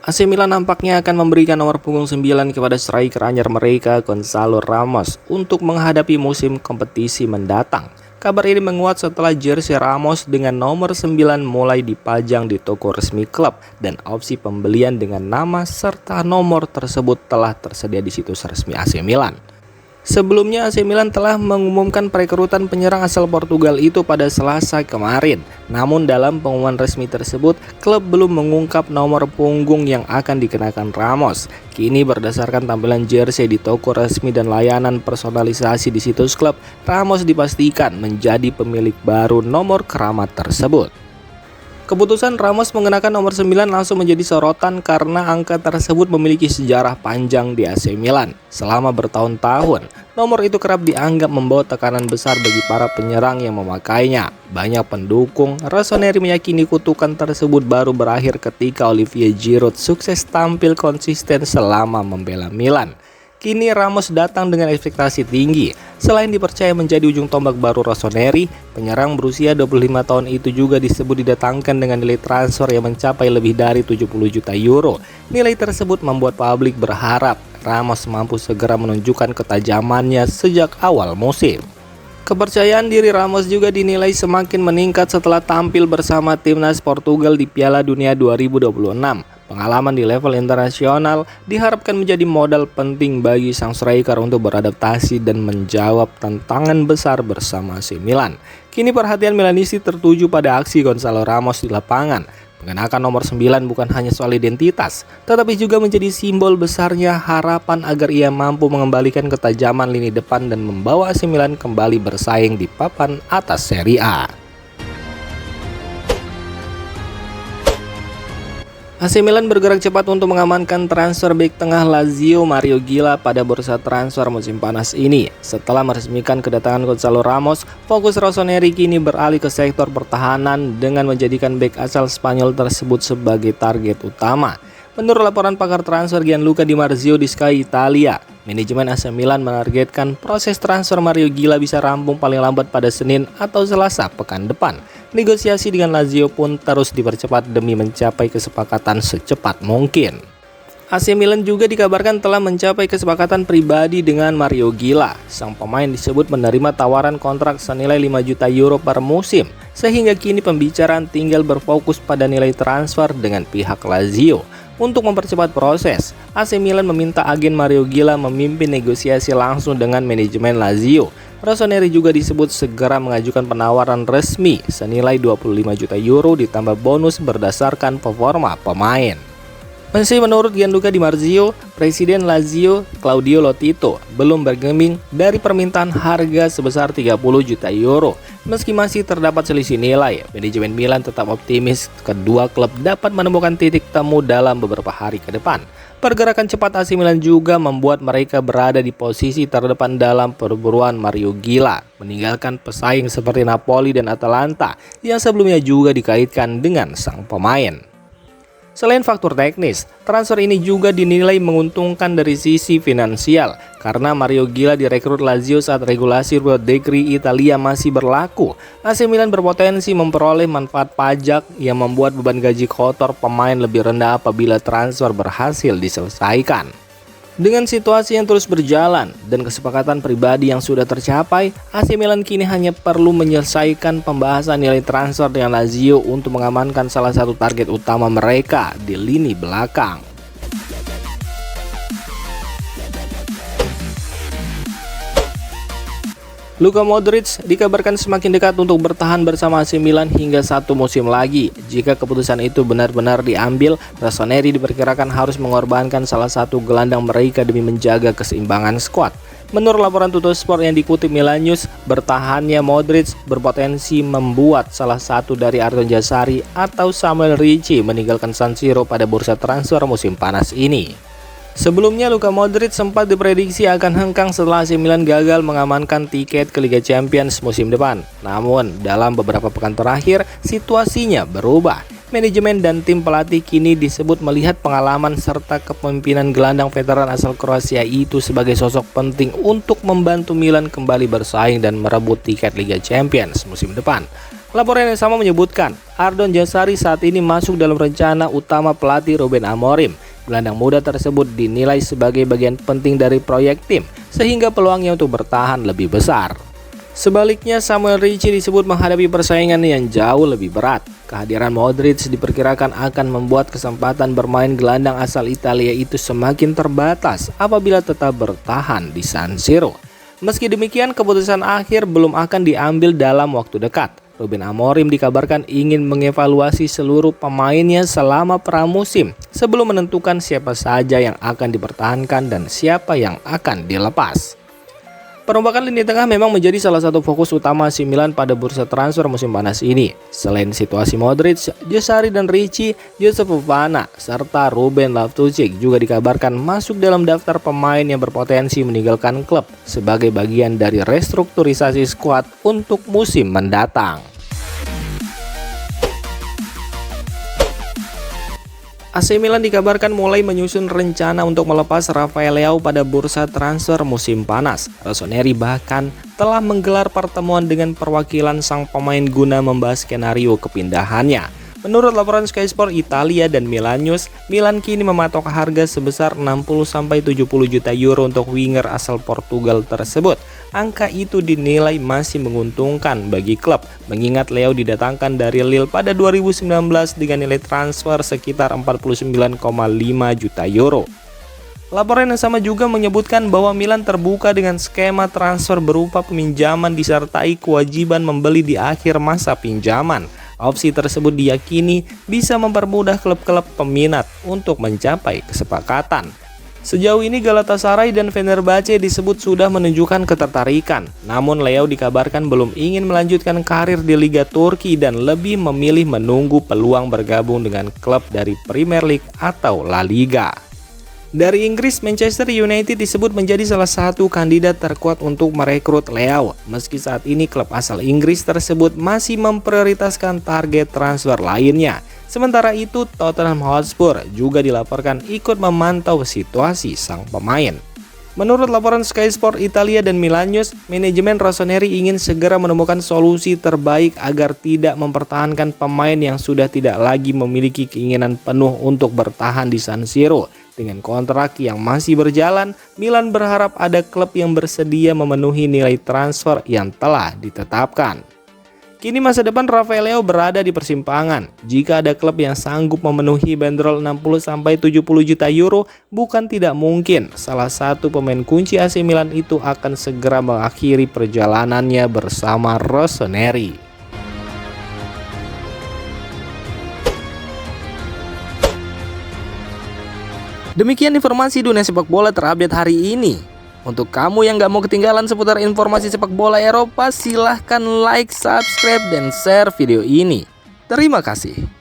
AC Milan nampaknya akan memberikan nomor punggung 9 kepada striker anyar mereka Gonzalo Ramos untuk menghadapi musim kompetisi mendatang. Kabar ini menguat setelah jersey Ramos dengan nomor 9 mulai dipajang di toko resmi klub dan opsi pembelian dengan nama serta nomor tersebut telah tersedia di situs resmi AC Milan. Sebelumnya AC Milan telah mengumumkan perekrutan penyerang asal Portugal itu pada Selasa kemarin. Namun dalam pengumuman resmi tersebut, klub belum mengungkap nomor punggung yang akan dikenakan Ramos. Kini berdasarkan tampilan jersey di toko resmi dan layanan personalisasi di situs klub, Ramos dipastikan menjadi pemilik baru nomor keramat tersebut. Keputusan Ramos mengenakan nomor 9 langsung menjadi sorotan karena angka tersebut memiliki sejarah panjang di AC Milan. Selama bertahun-tahun, nomor itu kerap dianggap membawa tekanan besar bagi para penyerang yang memakainya. Banyak pendukung Rossoneri meyakini kutukan tersebut baru berakhir ketika Olivier Giroud sukses tampil konsisten selama membela Milan. Kini Ramos datang dengan ekspektasi tinggi. Selain dipercaya menjadi ujung tombak baru Rossoneri, penyerang berusia 25 tahun itu juga disebut didatangkan dengan nilai transfer yang mencapai lebih dari 70 juta euro. Nilai tersebut membuat publik berharap Ramos mampu segera menunjukkan ketajamannya sejak awal musim. Kepercayaan diri Ramos juga dinilai semakin meningkat setelah tampil bersama timnas Portugal di Piala Dunia 2026. Pengalaman di level internasional diharapkan menjadi modal penting bagi sang striker untuk beradaptasi dan menjawab tantangan besar bersama AC Milan. Kini perhatian Milanisti tertuju pada aksi Gonzalo Ramos di lapangan. Mengenakan nomor 9 bukan hanya soal identitas, tetapi juga menjadi simbol besarnya harapan agar ia mampu mengembalikan ketajaman lini depan dan membawa AC Milan kembali bersaing di papan atas Serie A. AC Milan bergerak cepat untuk mengamankan transfer bek tengah Lazio Mario Gila pada bursa transfer musim panas ini. Setelah meresmikan kedatangan Gonzalo Ramos, fokus Rossoneri kini beralih ke sektor pertahanan dengan menjadikan bek asal Spanyol tersebut sebagai target utama. Menurut laporan pakar transfer Gianluca Di Marzio di Sky Italia, manajemen AC Milan menargetkan proses transfer Mario Gila bisa rampung paling lambat pada Senin atau Selasa pekan depan. Negosiasi dengan Lazio pun terus dipercepat demi mencapai kesepakatan secepat mungkin. AC Milan juga dikabarkan telah mencapai kesepakatan pribadi dengan Mario Gila. Sang pemain disebut menerima tawaran kontrak senilai 5 juta euro per musim, sehingga kini pembicaraan tinggal berfokus pada nilai transfer dengan pihak Lazio. Untuk mempercepat proses, AC Milan meminta agen Mario Gila memimpin negosiasi langsung dengan manajemen Lazio. Rossoneri juga disebut segera mengajukan penawaran resmi senilai 25 juta euro ditambah bonus berdasarkan performa pemain. Masih menurut Gianluca Di Marzio, Presiden Lazio Claudio Lotito belum bergeming dari permintaan harga sebesar 30 juta euro. Meski masih terdapat selisih nilai, manajemen Milan tetap optimis kedua klub dapat menemukan titik temu dalam beberapa hari ke depan. Pergerakan cepat AC Milan juga membuat mereka berada di posisi terdepan dalam perburuan Mario Gila, meninggalkan pesaing seperti Napoli dan Atalanta yang sebelumnya juga dikaitkan dengan sang pemain. Selain faktor teknis, transfer ini juga dinilai menguntungkan dari sisi finansial karena Mario Gila direkrut Lazio saat regulasi Rule Decree Italia masih berlaku. AC Milan berpotensi memperoleh manfaat pajak yang membuat beban gaji kotor pemain lebih rendah apabila transfer berhasil diselesaikan. Dengan situasi yang terus berjalan dan kesepakatan pribadi yang sudah tercapai, AC Milan kini hanya perlu menyelesaikan pembahasan nilai transfer dengan Lazio untuk mengamankan salah satu target utama mereka di lini belakang. Luka Modric dikabarkan semakin dekat untuk bertahan bersama AC Milan hingga satu musim lagi. Jika keputusan itu benar-benar diambil, Rossoneri diperkirakan harus mengorbankan salah satu gelandang mereka demi menjaga keseimbangan skuad. Menurut laporan Tuttosport yang dikutip Milan News, bertahannya Modric berpotensi membuat salah satu dari Arton Jasari atau Samuel Ricci meninggalkan San Siro pada bursa transfer musim panas ini. Sebelumnya Luka Modric sempat diprediksi akan hengkang setelah AC Milan gagal mengamankan tiket ke Liga Champions musim depan. Namun dalam beberapa pekan terakhir situasinya berubah. Manajemen dan tim pelatih kini disebut melihat pengalaman serta kepemimpinan gelandang veteran asal Kroasia itu sebagai sosok penting untuk membantu Milan kembali bersaing dan merebut tiket Liga Champions musim depan. Laporan yang sama menyebutkan Ardon Jazari saat ini masuk dalam rencana utama pelatih Ruben Amorim. Gelandang muda tersebut dinilai sebagai bagian penting dari proyek tim, sehingga peluangnya untuk bertahan lebih besar. Sebaliknya, Samuel Ricci disebut menghadapi persaingan yang jauh lebih berat. Kehadiran Modric diperkirakan akan membuat kesempatan bermain gelandang asal Italia itu semakin terbatas apabila tetap bertahan di San Siro. Meski demikian, keputusan akhir belum akan diambil dalam waktu dekat. Ruben Amorim dikabarkan ingin mengevaluasi seluruh pemainnya selama pramusim sebelum menentukan siapa saja yang akan dipertahankan dan siapa yang akan dilepas. Perombakan lini tengah memang menjadi salah satu fokus utama AC Milan pada bursa transfer musim panas ini. Selain situasi Modric, Jazari dan Ricci, Joseph Fofana, serta Ruben Loftus-Cheek juga dikabarkan masuk dalam daftar pemain yang berpotensi meninggalkan klub sebagai bagian dari restrukturisasi skuad untuk musim mendatang. AC Milan dikabarkan mulai menyusun rencana untuk melepas Rafael Leao pada bursa transfer musim panas. Rossoneri bahkan telah menggelar pertemuan dengan perwakilan sang pemain guna membahas skenario kepindahannya. Menurut laporan Sky Sport Italia dan Milan News, Milan kini mematok harga sebesar 60-70 juta euro untuk winger asal Portugal tersebut. Angka itu dinilai masih menguntungkan bagi klub, mengingat Leo didatangkan dari Lille pada 2019 dengan nilai transfer sekitar 49,5 juta euro. Laporan yang sama juga menyebutkan bahwa Milan terbuka dengan skema transfer berupa peminjaman disertai kewajiban membeli di akhir masa pinjaman. Opsi tersebut diyakini bisa mempermudah klub-klub peminat untuk mencapai kesepakatan. Sejauh ini Galatasaray dan Fenerbahce disebut sudah menunjukkan ketertarikan. Namun Leo dikabarkan belum ingin melanjutkan karir di Liga Turki dan lebih memilih menunggu peluang bergabung dengan klub dari Premier League atau La Liga. Dari Inggris, Manchester United disebut menjadi salah satu kandidat terkuat untuk merekrut Leo. Meski saat ini klub asal Inggris tersebut masih memprioritaskan target transfer lainnya. Sementara itu, Tottenham Hotspur juga dilaporkan ikut memantau situasi sang pemain. Menurut laporan Sky Sport Italia dan Milan News, manajemen Rossoneri ingin segera menemukan solusi terbaik agar tidak mempertahankan pemain yang sudah tidak lagi memiliki keinginan penuh untuk bertahan di San Siro. Dengan kontrak yang masih berjalan, Milan berharap ada klub yang bersedia memenuhi nilai transfer yang telah ditetapkan. Kini masa depan Rafael Leo berada di persimpangan. Jika ada klub yang sanggup memenuhi bandrol 60-70 juta euro, bukan tidak mungkin salah satu pemain kunci AC Milan itu akan segera mengakhiri perjalanannya bersama Rossoneri. Demikian informasi dunia sepak bola terupdate hari ini. Untuk kamu yang gak mau ketinggalan seputar informasi sepak bola Eropa, silahkan like, subscribe, dan share video ini. Terima kasih.